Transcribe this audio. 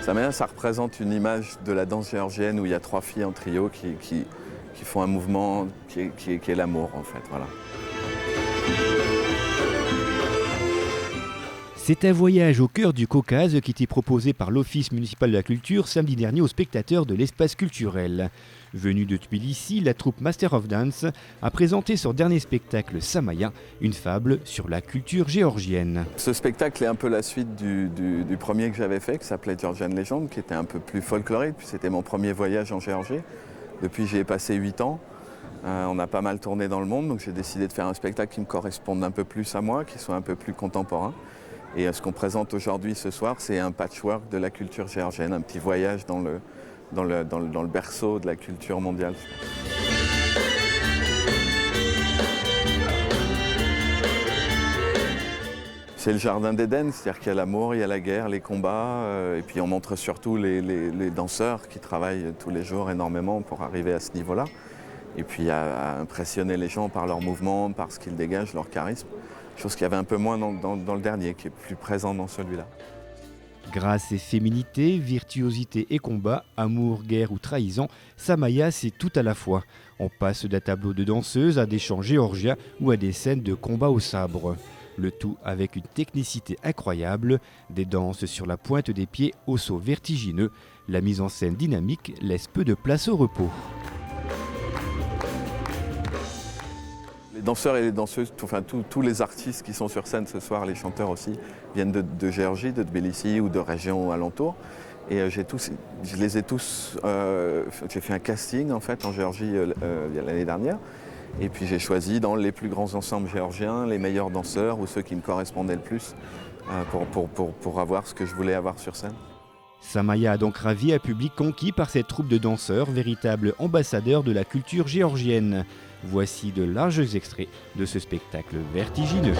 Samaya, ça représente une image de la danse géorgienne où il y a 3 filles en trio qui font un mouvement qui est l'amour en fait. Voilà. C'est un voyage au cœur du Caucase qui était proposé par l'Office municipal de la culture samedi dernier aux spectateurs de l'espace culturel. Venue de Tbilissi, la troupe Master of Dance a présenté son dernier spectacle Samaya, une fable sur la culture géorgienne. Ce spectacle est un peu la suite du premier que j'avais fait, qui s'appelait Georgian Legend, qui était un peu plus folklorique, puis c'était mon premier voyage en Géorgie. Depuis, j'y ai passé 8 ans. On a pas mal tourné dans le monde, donc j'ai décidé de faire un spectacle qui me corresponde un peu plus à moi, qui soit un peu plus contemporain. Et ce qu'on présente aujourd'hui ce soir, c'est un patchwork de la culture géorgienne, un petit voyage dans le berceau de la culture mondiale. C'est le jardin d'Éden, c'est-à-dire qu'il y a l'amour, il y a la guerre, les combats, et puis on montre surtout les danseurs qui travaillent tous les jours énormément pour arriver à ce niveau-là. Et puis à impressionner les gens par leurs mouvements, par ce qu'ils dégagent, leur charisme. Chose qu'il y avait un peu moins dans le dernier, qui est plus présent dans celui-là. Grâce et féminité, virtuosité et combat, amour, guerre ou trahison, Samaya c'est tout à la fois. On passe d'un tableau de danseuse à des chants géorgiens ou à des scènes de combat au sabre. Le tout avec une technicité incroyable, des danses sur la pointe des pieds au saut vertigineux. La mise en scène dynamique laisse peu de place au repos. Les danseurs et les danseuses, tous les artistes qui sont sur scène ce soir, les chanteurs aussi, viennent de Géorgie, de Tbilissi ou de régions alentours. Et je les ai tous. J'ai fait un casting en fait en Géorgie l'année dernière. Et puis j'ai choisi dans les plus grands ensembles géorgiens les meilleurs danseurs ou ceux qui me correspondaient le plus pour avoir ce que je voulais avoir sur scène. Samaya a donc ravi un public conquis par cette troupe de danseurs, véritable ambassadeur de la culture géorgienne. Voici de larges extraits de ce spectacle vertigineux.